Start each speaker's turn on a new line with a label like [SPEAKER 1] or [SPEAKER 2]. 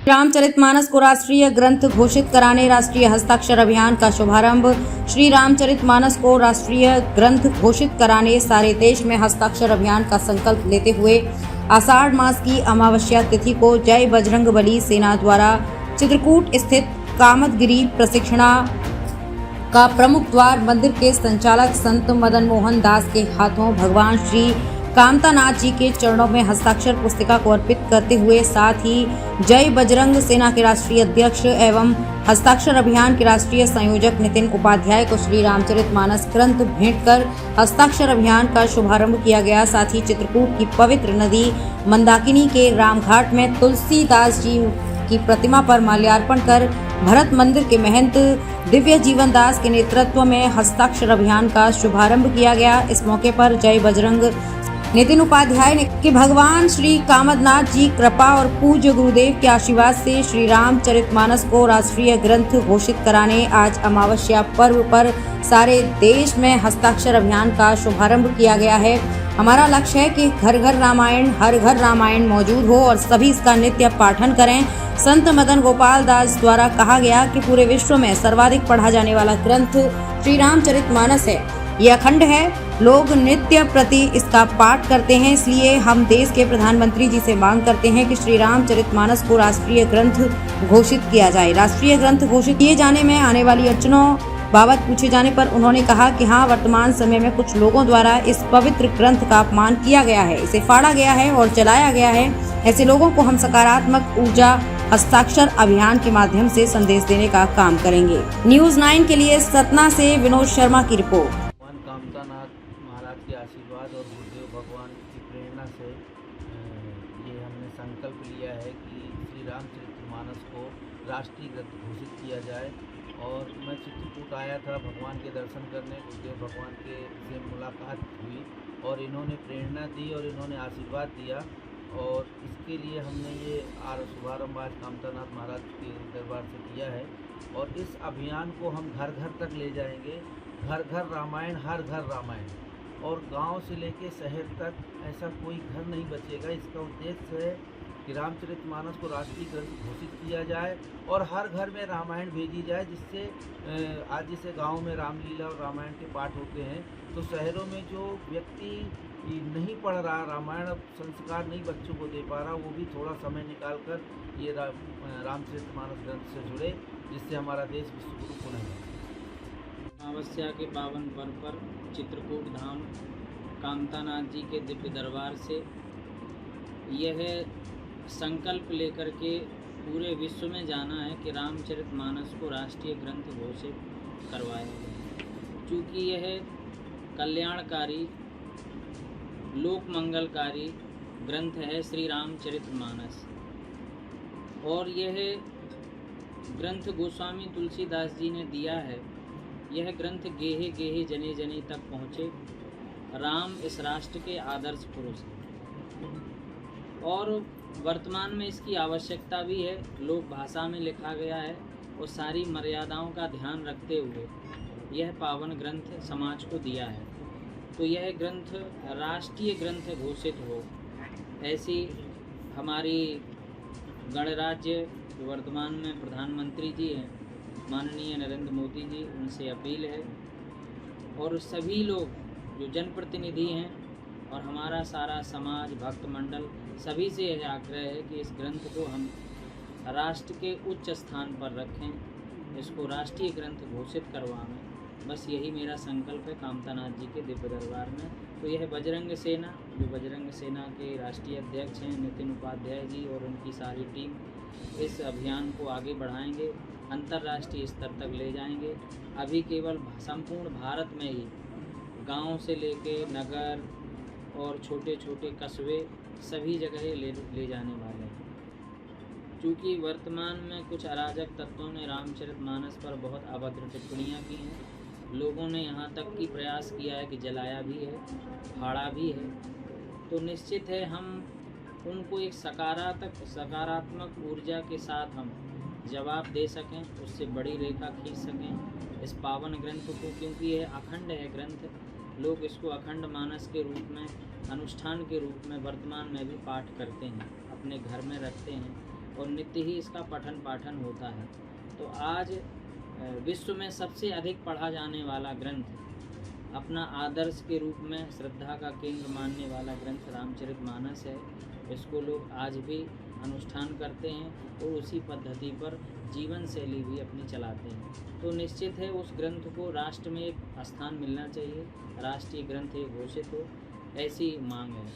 [SPEAKER 1] रामचरितमानस को राष्ट्रीय ग्रंथ घोषित कराने राष्ट्रीय हस्ताक्षर अभियान का शुभारंभ। श्री रामचरितमानस को राष्ट्रीय ग्रंथ घोषित कराने सारे देश में हस्ताक्षर अभियान का संकल्प लेते हुए आषाढ़ मास की अमावस्या तिथि को जय बजरंगबली सेना द्वारा चित्रकूट स्थित कामदगिरी प्रशिक्षणा का प्रमुख द्वार मंदिर के संचालक संत मदन मोहन दास के हाथों भगवान श्री कामतानाथ जी के चरणों में हस्ताक्षर पुस्तिका को अर्पित करते हुए, साथ ही जय बजरंग सेना के राष्ट्रीय अध्यक्ष एवं हस्ताक्षर अभियान के राष्ट्रीय संयोजक नितिन उपाध्याय को श्री रामचरितमानस ग्रंथ भेंट कर हस्ताक्षर अभियान का शुभारंभ किया गया। साथ ही चित्रकूट की पवित्र नदी मंदाकिनी के रामघाट में तुलसीदास जी की प्रतिमा पर माल्यार्पण कर भरत मंदिर के महंत दिव्य जीवन दास के नेतृत्व में हस्ताक्षर अभियान का शुभारंभ किया गया। इस मौके पर जय बजरंग नितिन उपाध्याय ने कि भगवान श्री कामदनाथ जी कृपा और पूज्य गुरुदेव के आशीर्वाद से श्री रामचरितमानस को राष्ट्रीय ग्रंथ घोषित कराने आज अमावस्या पर्व पर सारे देश में हस्ताक्षर अभियान का शुभारंभ किया गया है। हमारा लक्ष्य है कि घर घर रामायण, हर घर रामायण मौजूद हो और सभी इसका नित्य पाठन करें। संत मदन गोपाल दास द्वारा कहा गया कि पूरे विश्व में सर्वाधिक पढ़ा जाने वाला ग्रंथ श्री रामचरितमानस है। यह अखंड है, लोग नित्य प्रति इसका पाठ करते हैं। इसलिए हम देश के प्रधानमंत्री जी से मांग करते हैं कि श्री रामचरितमानस को राष्ट्रीय ग्रंथ घोषित किया जाए। राष्ट्रीय ग्रंथ घोषित किए जाने में आने वाली अड़चनों बाबत पूछे जाने पर उन्होंने कहा कि हाँ, वर्तमान समय में कुछ लोगों द्वारा इस पवित्र ग्रंथ का अपमान किया गया है, इसे फाड़ा गया है और जलाया गया है। ऐसे लोगों को हम सकारात्मक ऊर्जा हस्ताक्षर अभियान के माध्यम से संदेश देने का काम करेंगे। न्यूज़ 9 के लिए सतना से विनोद शर्मा की रिपोर्ट।
[SPEAKER 2] भगवान कामतानाथ महाराज के आशीर्वाद और गुरुदेव भगवान की प्रेरणा से ये हमने संकल्प लिया है कि श्री रामचरितमानस को राष्ट्रीय ग्रंथ घोषित किया जाए। और मैं चित्रकूट आया था भगवान के दर्शन करने, गुरुदेव भगवान के से मुलाकात हुई और इन्होंने प्रेरणा दी और इन्होंने आशीर्वाद दिया। और इसके लिए हमने ये शुभारंभ आज कामतानाथ महाराज के दरबार से किया है। और इस अभियान को हम घर घर तक ले जाएंगे। घर घर रामायण, हर घर रामायण, और गांव से लेके शहर तक ऐसा कोई घर नहीं बचेगा। इसका उद्देश्य है कि रामचरितमानस को राष्ट्रीय ग्रंथ घोषित किया जाए और हर घर में रामायण भेजी जाए, जिससे आज जैसे गांव में रामलीला और रामायण के पाठ होते हैं, तो शहरों में जो व्यक्ति नहीं पढ़ रहा रामायण, संस्कार नहीं बच्चों को दे पा रहा, वो भी थोड़ा समय निकाल कर ये रामचरितमानस ग्रंथ से जुड़े, जिससे हमारा देश विश्वगुरु पुनः है।
[SPEAKER 3] अमावस्या के पावन पर्व पर चित्रकूट धाम कामतानाथ जी के दिव्य दरबार से यह संकल्प लेकर के पूरे विश्व में जाना है कि रामचरितमानस को राष्ट्रीय ग्रंथ घोषित करवाया गया, क्योंकि यह कल्याणकारी लोक मंगलकारी ग्रंथ है श्री रामचरितमानस। और यह ग्रंथ गोस्वामी तुलसीदास जी ने दिया है। यह ग्रंथ गेहे गेहे जने जने तक पहुँचे। राम इस राष्ट्र के आदर्श पुरुष हैं और वर्तमान में इसकी आवश्यकता भी है। लोक भाषा में लिखा गया है और सारी मर्यादाओं का ध्यान रखते हुए यह पावन ग्रंथ समाज को दिया है। तो यह ग्रंथ राष्ट्रीय ग्रंथ घोषित हो, ऐसी हमारी गणराज्य वर्तमान में प्रधानमंत्री जी हैं माननीय नरेंद्र मोदी जी, उनसे अपील है। और सभी लोग जो जनप्रतिनिधि हैं और हमारा सारा समाज, भक्त मंडल, सभी से यह आग्रह है कि इस ग्रंथ को हम राष्ट्र के उच्च स्थान पर रखें, इसको राष्ट्रीय ग्रंथ घोषित करवाएं। बस यही मेरा संकल्प है कामतानाथ जी के दिव्य दरबार में। तो यह बजरंग सेना, जो बजरंग सेना के राष्ट्रीय अध्यक्ष हैं नितिन उपाध्याय जी और उनकी सारी टीम, इस अभियान को आगे बढ़ाएंगे, अंतर्राष्ट्रीय स्तर तक ले जाएंगे। अभी केवल संपूर्ण भारत में ही गांव से लेके नगर और छोटे छोटे कस्बे सभी जगह ले जाने वाले हैं। क्योंकि वर्तमान में कुछ अराजक तत्वों ने रामचरितमानस पर बहुत अभद्र टिप्पणियाँ की हैं। लोगों ने यहाँ तक की प्रयास किया है कि जलाया भी है, फाड़ा भी है। तो निश्चित है हम उनको एक सकारात्मक ऊर्जा के साथ हम जवाब दे सकें, उससे बड़ी रेखा खींच सकें इस पावन ग्रंथ को, क्योंकि यह अखंड है ग्रंथ। लोग इसको अखंड मानस के रूप में, अनुष्ठान के रूप में वर्तमान में भी पाठ करते हैं, अपने घर में रखते हैं। और नित्य ही इसका पठन पाठन होता है। तो आज विश्व में सबसे अधिक पढ़ा जाने वाला ग्रंथ, अपना आदर्श के रूप में श्रद्धा का केंद्र मानने वाला ग्रंथ रामचरितमानस है। इसको लोग आज भी अनुष्ठान करते हैं और उसी पद्धति पर जीवन शैली भी अपनी चलाते हैं। तो निश्चित है उस ग्रंथ को राष्ट्र में एक स्थान मिलना चाहिए, राष्ट्रीय ग्रंथ ये घोषित हो, ऐसी मांग है।